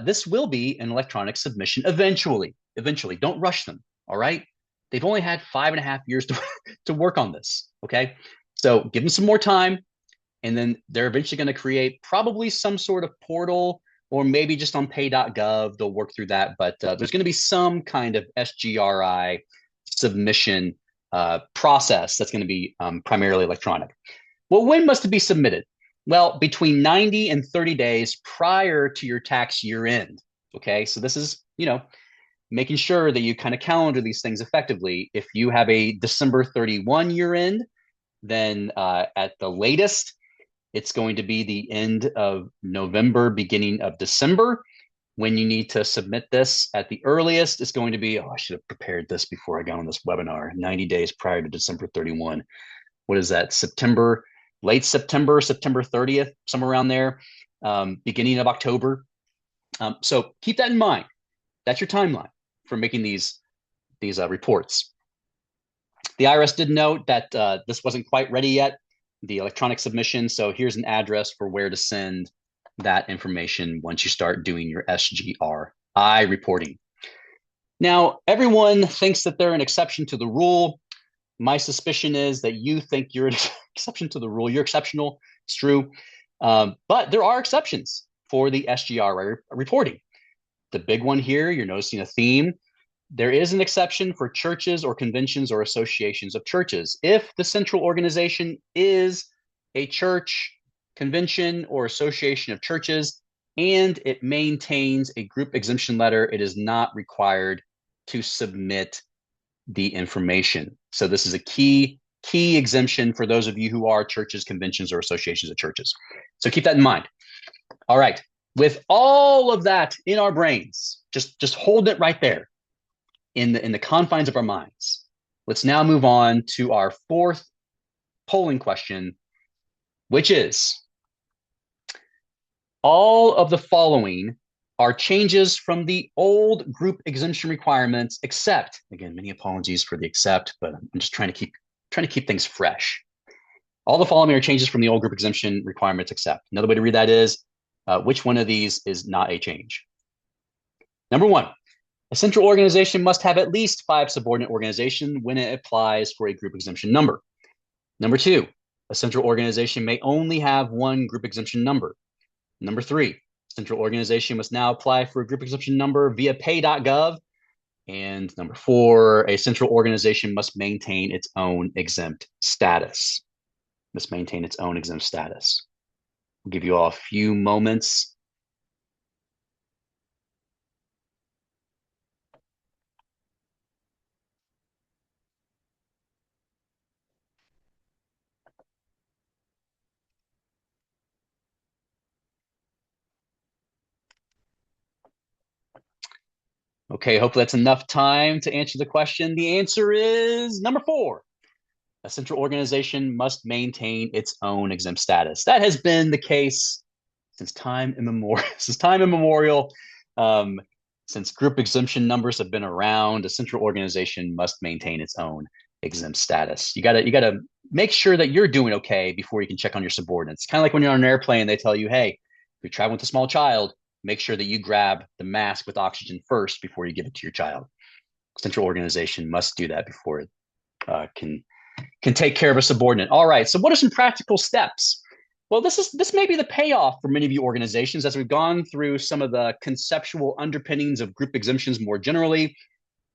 This will be an electronic submission eventually. Eventually, don't rush them, all right? They've only had 5.5 years to work on this, okay? So give them some more time, and then they're eventually going to create probably some sort of portal, or maybe just on pay.gov, they'll work through that. But there's going to be some kind of SGRI submission process that's going to be primarily electronic. Well, when must it be submitted? Well, between 90 and 30 days prior to your tax year end. Okay, so this is, making sure that you kind of calendar these things effectively. If you have a December 31 year end, then at the latest, it's going to be the end of November, beginning of December. When you need to submit this at the earliest, it's going to be, I should have prepared this before I got on this webinar, 90 days prior to December 31. What is that? September, late September, September 30th, somewhere around there, beginning of October. So keep that in mind. That's your timeline for making these reports. The IRS did note that this wasn't quite ready yet, the electronic submission. So here's an address for where to send that information once you start doing your SGRI reporting. Now, everyone thinks that they're an exception to the rule. My suspicion is that you think you're an exception to the rule. You're exceptional. It's true. But there are exceptions for the SGRI reporting. The big one here, you're noticing a theme. There is an exception for churches or conventions or associations of churches. If the central organization is a church, convention, or association of churches, and it maintains a group exemption letter, it is not required to submit the information. So this is a key exemption for those of you who are churches, conventions, or associations of churches. So keep that in mind. All right. With all of that in our brains, just hold it right there in the confines of our minds. Let's now move on to our fourth polling question, which is all of the following are changes from the old group exemption requirements, except, again, many apologies for the except, but I'm just trying to keep things fresh. All the following are changes from the old group exemption requirements, except. Another way to read that is which one of these is not a change? Number one, a central organization must have at least 5 subordinate organizations when it applies for a group exemption number. Number two, a central organization may only have one group exemption number. Number three, central organization must now apply for a group exemption number via pay.gov. And number four, a central organization must maintain its own exempt status. Must maintain its own exempt status. I'll give you all a few moments. Okay, hopefully that's enough time to answer the question. The answer is number four. A central organization must maintain its own exempt status. That has been the case since time immemorial. Since time immemorial, um, since group exemption numbers have been around, a central organization must maintain its own exempt status. You gotta make sure that you're doing okay before you can check on your subordinates. Kind of like when you're on an airplane, they tell you, hey, if you're traveling with a small child, make sure that you grab the mask with oxygen first before you give it to your child. Central organization must do that before it can take care of a subordinate. All right. So what are some practical steps? Well, this may be the payoff for many of you organizations as we've gone through some of the conceptual underpinnings of group exemptions more generally.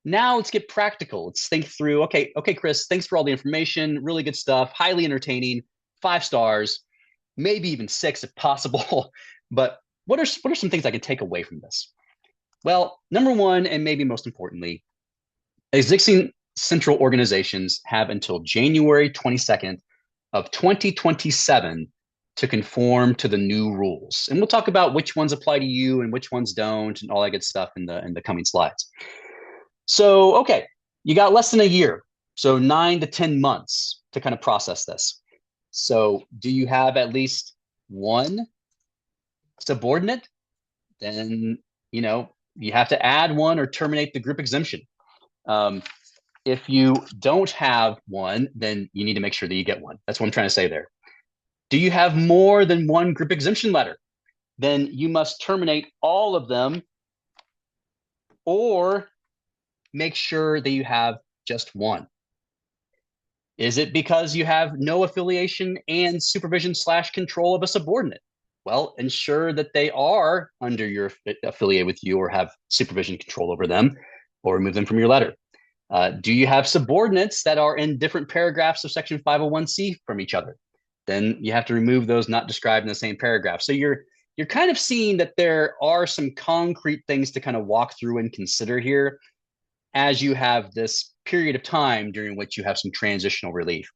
Now let's get practical. Let's think through, okay, Chris, thanks for all the information. Really good stuff, highly entertaining, 5 stars, maybe even 6 if possible. But what are some things I can take away from this? Well, number one, and maybe most importantly, existing central organizations have until January 22nd of 2027 to conform to the new rules. And we'll talk about which ones apply to you and which ones don't and all that good stuff in the coming slides. So, okay, you got less than a year, so 9 to 10 months to kind of process this. So do you have at least one subordinate? Then, you have to add one or terminate the group exemption. If you don't have one, then you need to make sure that you get one. That's what I'm trying to say there. Do you have more than one group exemption letter? Then you must terminate all of them or make sure that you have just one. Is it because you have no affiliation and supervision / control of a subordinate? Well, ensure that they are under your affiliate with you or have supervision control over them or remove them from your letter. Do you have subordinates that are in different paragraphs of Section 501c from each other? Then you have to remove those not described in the same paragraph. So you're kind of seeing that there are some concrete things to kind of walk through and consider here as you have this period of time during which you have some transitional relief.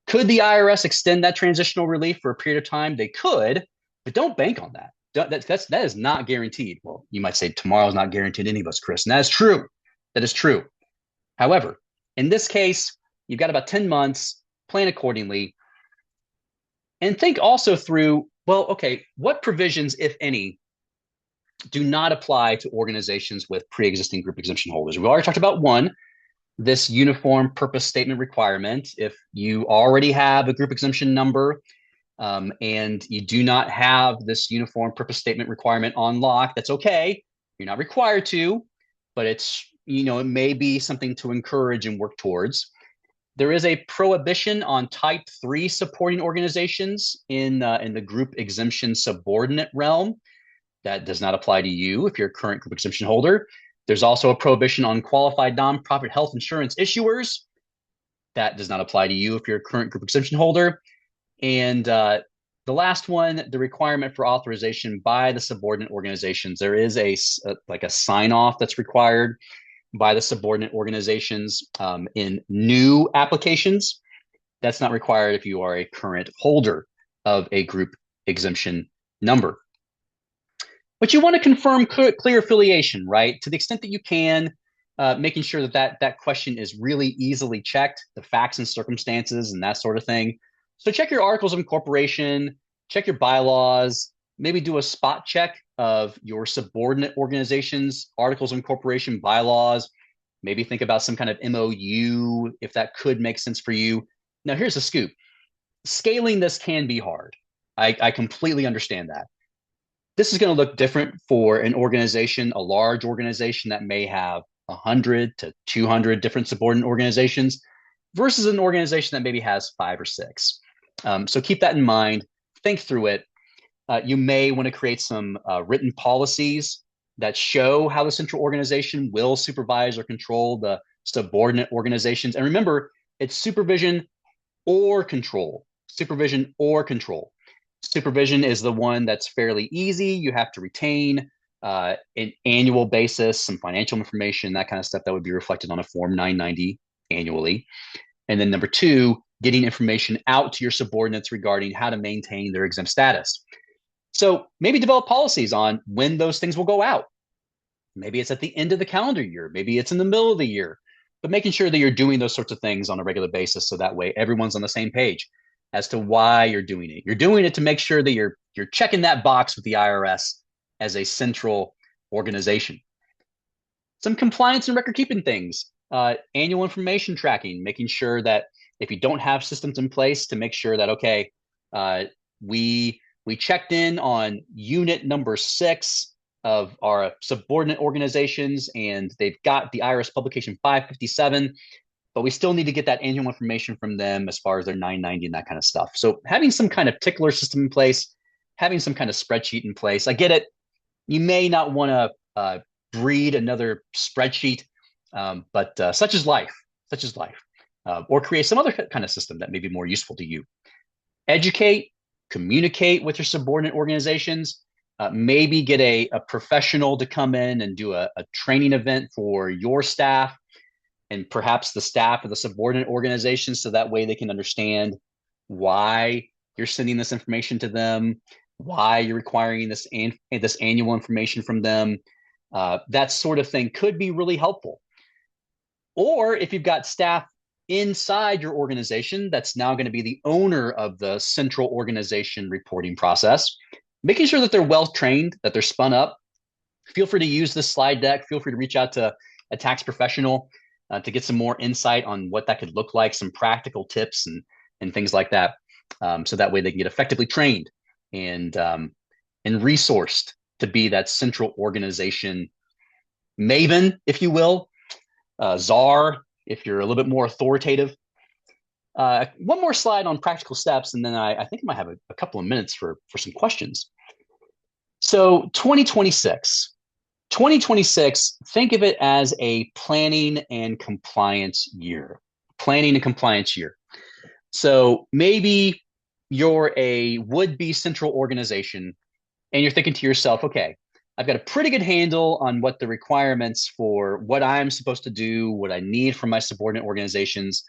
Could the IRS extend that transitional relief for a period of time? They could, but don't bank on that. That is not guaranteed. Well, you might say tomorrow is not guaranteed to any of us, Chris, and that is true. That is true. However, in this case, you've got about 10 months, plan accordingly, and think also through, well, okay, what provisions, if any, do not apply to organizations with pre-existing group exemption holders? We already talked about one, this uniform purpose statement requirement. If you already have a group exemption number and you do not have this uniform purpose statement requirement on lock, that's okay. You're not required to, but it's, it may be something to encourage and work towards. There is a prohibition on type 3 supporting organizations in the group exemption subordinate realm. That does not apply to you if you're a current group exemption holder. There's also a prohibition on qualified nonprofit health insurance issuers. That does not apply to you if you're a current group exemption holder. And the last one, the requirement for authorization by the subordinate organizations. There is a sign-off that's required by the subordinate organizations in new applications. That's not required if you are a current holder of a group exemption number. But you want to confirm clear affiliation, right? To the extent that you can, making sure that question is really easily checked, the facts and circumstances and that sort of thing. So check your articles of incorporation, check your bylaws, maybe do a spot check of your subordinate organizations, articles of incorporation, bylaws. Maybe think about some kind of MOU if that could make sense for you. Now, here's the scoop. Scaling this can be hard. I completely understand that. This is going to look different for an organization, a large organization that may have 100 to 200 different subordinate organizations versus an organization that maybe has 5 or 6. So keep that in mind. Think through it. You may want to create some written policies that show how the central organization will supervise or control the subordinate organizations. And remember, it's supervision or control. Supervision or control. Supervision is the one that's fairly easy. You have to retain an annual basis, some financial information, that kind of stuff that would be reflected on a Form 990 annually. And then number 2, getting information out to your subordinates regarding how to maintain their exempt status. So maybe develop policies on when those things will go out. Maybe it's at the end of the calendar year. Maybe it's in the middle of the year. But making sure that you're doing those sorts of things on a regular basis so that way everyone's on the same page as to why you're doing it. You're doing it to make sure that you're checking that box with the IRS as a central organization. Some compliance and record keeping things, annual information tracking, making sure that if you don't have systems in place to make sure that, okay, we checked in on unit number 6 of our subordinate organizations, and they've got the IRS publication 557, but we still need to get that annual information from them as far as their 990 and that kind of stuff. So having some kind of tickler system in place, having some kind of spreadsheet in place. I get it. You may not want to breed another spreadsheet, but such is life, or create some other kind of system that may be more useful to you. Educate, communicate with your subordinate organizations. Maybe get a professional to come in and do a training event for your staff and perhaps the staff of the subordinate organizations, so that way they can understand why you're sending this information to them, why you're requiring this annual information from them. That sort of thing could be really helpful. Or if you've got staff inside your organization that's now going to be the owner of the central organization reporting process, making sure that they're well trained, that they're spun up. Feel free to use this slide deck. Feel free to reach out to a tax professional to get some more insight on what that could look like, some practical tips and things like that. So that way they can get effectively trained and resourced to be that central organization maven, if you will, czar, if you're a little bit more authoritative. One more slide on practical steps, and then I think I might have a couple of minutes for some questions. So 2026, think of it as a planning and compliance year. So maybe you're a would-be central organization and you're thinking to yourself, okay, I've got a pretty good handle on what the requirements for what I'm supposed to do, what I need from my subordinate organizations.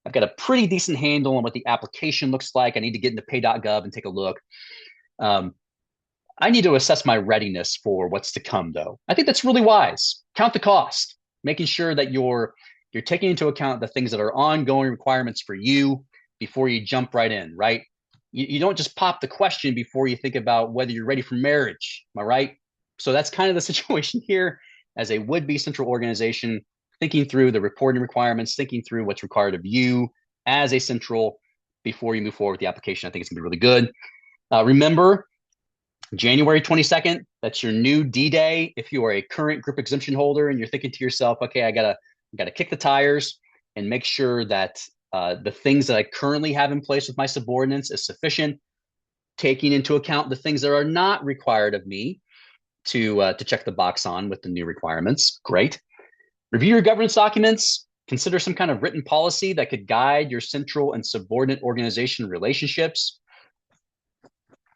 I've got a pretty decent handle on what the application looks like. I need to get into pay.gov and take a look. I need to assess my readiness for what's to come, though. I think that's really wise. Count the cost, making sure that you're taking into account the things that are ongoing requirements for you before you jump right in, right? You don't just pop the question before you think about whether you're ready for marriage. Am I right? So that's kind of the situation here as a would-be central organization, thinking through the reporting requirements, thinking through what's required of you as a central before you move forward with the application. I think it's going to be really good. Remember, January 22nd, that's your new D-Day. If you are a current group exemption holder and you're thinking to yourself, okay, I gotta kick the tires and make sure that the things that I currently have in place with my subordinates is sufficient, taking into account the things that are not required of me to check the box on with the new requirements. Great. Review your governance documents. Consider some kind of written policy that could guide your central and subordinate organization relationships.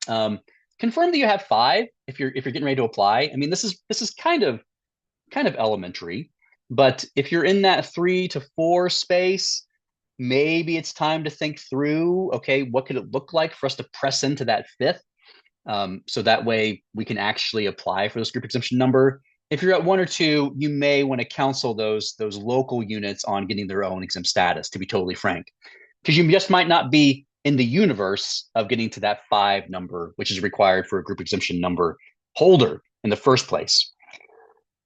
Confirm that you have 5 if you're getting ready to apply. I mean, this is kind of elementary, but if you're in that 3 to 4 space, maybe it's time to think through, okay, what could it look like for us to press into that 5th? So that way we can actually apply for this group exemption number. If you're at 1 or 2, you may want to counsel those local units on getting their own exempt status, to be totally frank, because you just might not be in the universe of getting to that 5 number, which is required for a group exemption number holder in the first place.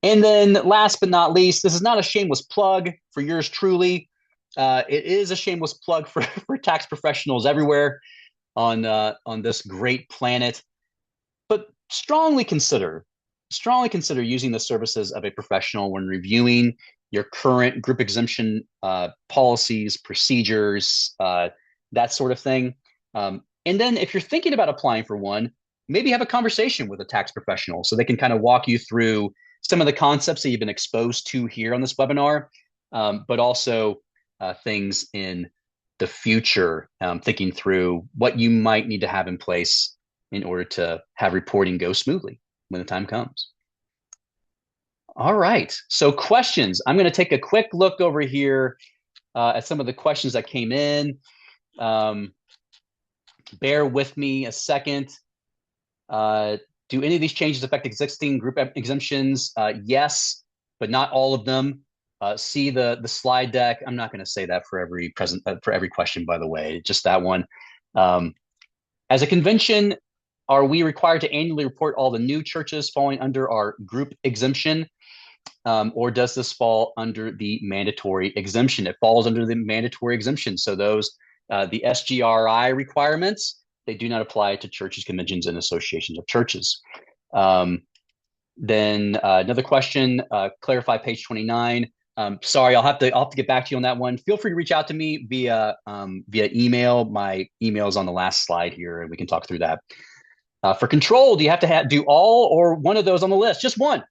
And then last but not least, this is not a shameless plug for yours truly. It is a shameless plug for tax professionals everywhere on this great planet. But strongly consider using the services of a professional when reviewing your current group exemption policies, procedures, that sort of thing. And then if you're thinking about applying for one, maybe have a conversation with a tax professional so they can kind of walk you through some of the concepts that you've been exposed to here on this webinar, but also things in the future, thinking through what you might need to have in place in order to have reporting go smoothly when the time comes. All right, so questions. I'm going to take a quick look over here at some of the questions that came in. Bear with me a second. Do any of these changes affect existing group exemptions? Yes, but not all of them. See the slide deck. I'm not going to say that for every question, by the way, just that one. As a convention, are we required to annually report all the new churches falling under our group exemption? Or does this fall under the mandatory exemption? It falls under the mandatory exemption. So those, the SGRI requirements, they do not apply to churches, conventions, and associations of churches. Then another question, clarify page 29. Sorry, I'll have to get back to you on that one. Feel free to reach out to me via email. My email is on the last slide here, and we can talk through that. For control, do you have to do all or one of those on the list? Just one.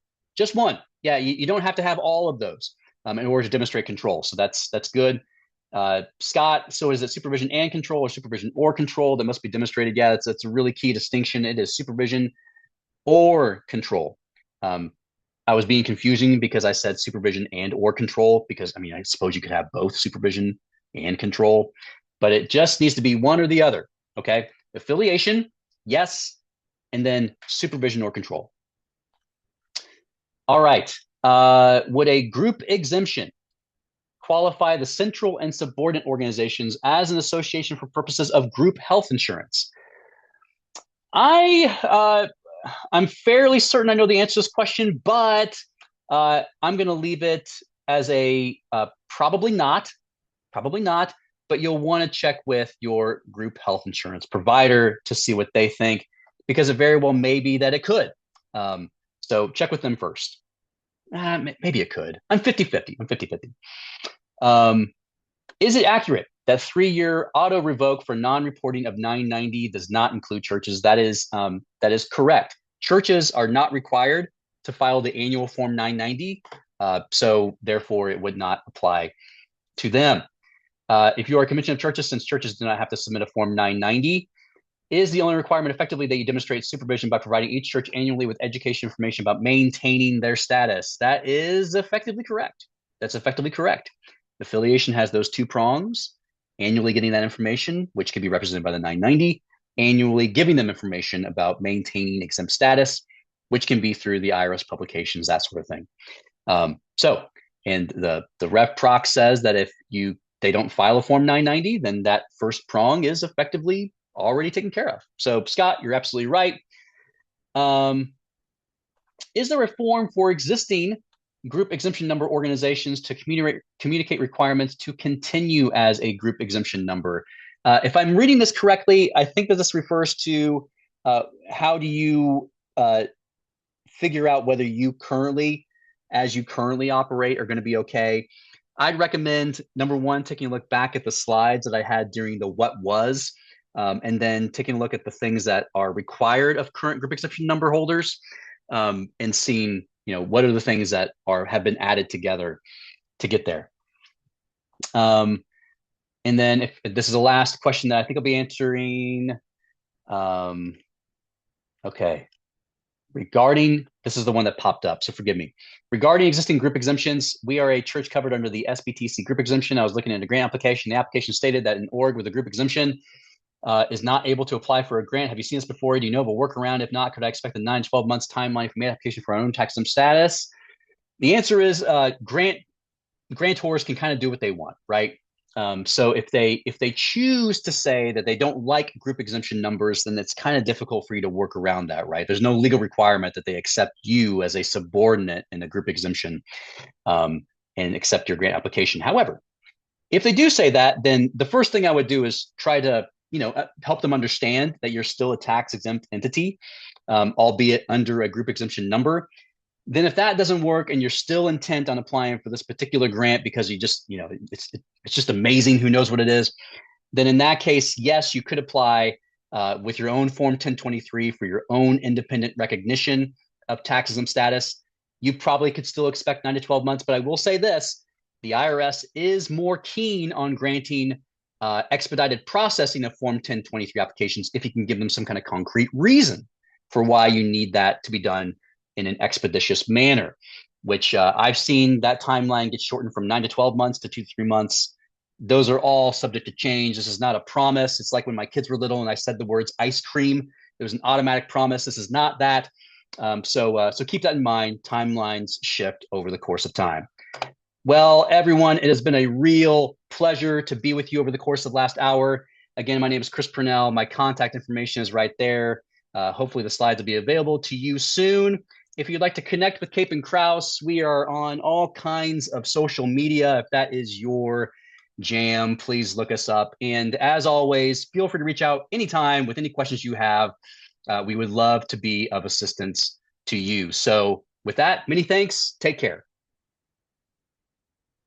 Yeah, you don't have to have all of those in order to demonstrate control. So that's good. Scott, so is it supervision and control or supervision or control that must be demonstrated? Yeah, that's a really key distinction. It is supervision or control. I was being confusing because I said supervision and or control because, I mean, I suppose you could have both supervision and control, but it just needs to be one or the other, okay? Affiliation, yes, and then supervision or control. All right. Would a group exemption qualify the central and subordinate organizations as an association for purposes of group health insurance? I'm fairly certain I know the answer to this question, but I'm going to leave it as a probably not, but you'll want to check with your group health insurance provider to see what they think, because it very well may be that it could. So check with them first. Maybe it could. I'm 50-50. Is it accurate that 3-year auto revoke for non-reporting of 990 does not include churches? That is correct. Churches are not required to file the annual Form 990, so therefore it would not apply to them. If you are a convention of churches, since churches do not have to submit a Form 990, is the only requirement effectively that you demonstrate supervision by providing each church annually with education information about maintaining their status? That is effectively correct. That's effectively correct. Affiliation has those 2 prongs, annually getting that information, which can be represented by the 990, annually giving them information about maintaining exempt status, which can be through the IRS publications, that sort of thing. And the Rev Proc says that if they don't file a Form 990, then that first prong is effectively already taken care of. So Scott, you're absolutely right. Is there a form for existing group exemption number organizations to communicate requirements to continue as a group exemption number? If I'm reading this correctly, I think that this refers to how do you figure out whether you currently operate are going to be okay. I'd recommend, number one, taking a look back at the slides that I had during the what was, and then taking a look at the things that are required of current group exemption number holders, and seeing, what are the things that have been added together to get there. And then if this is the last question that I think I'll be answering. Okay. This is the one that popped up, so forgive me. Regarding existing group exemptions, we are a church covered under the SBTC group exemption. I was looking at a grant application. The application stated that an org with a group exemption is not able to apply for a grant. Have you seen this before? Do you know of a workaround? If not, could I expect a 9 to 12 months timeline for made application for our own tax exempt status? The answer is grantors can kind of do what they want, right? So if they choose to say that they don't like group exemption numbers, then it's kind of difficult for you to work around that, right? There's no legal requirement that they accept you as a subordinate in a group exemption and accept your grant application. However, if they do say that, then the first thing I would do is try to help them understand that you're still a tax exempt entity, albeit under a group exemption number. Then if that doesn't work and you're still intent on applying for this particular grant because you just, it's just amazing, who knows what it is, then in that case, yes, you could apply with your own Form 1023 for your own independent recognition of tax exempt status. You probably could still expect 9 to 12 months, but I will say this, the IRS is more keen on granting expedited processing of Form 1023 applications if you can give them some kind of concrete reason for why you need that to be done in an expeditious manner, which I've seen that timeline get shortened from 9 to 12 months to 2 to 3 months. Those are all subject to change. This is not a promise. It's like when my kids were little and I said the words ice cream. It was an automatic promise. This is not that. So keep that in mind. Timelines shift over the course of time. Well, everyone, it has been a real pleasure to be with you over the course of the last hour. Again, my name is Chris Purnell. My contact information is right there. Hopefully the slides will be available to you soon. If you'd like to connect with Cape and Krause, we are on all kinds of social media. If that is your jam, please look us up. And as always, feel free to reach out anytime with any questions you have. We would love to be of assistance to you. So with that, many thanks. Take care.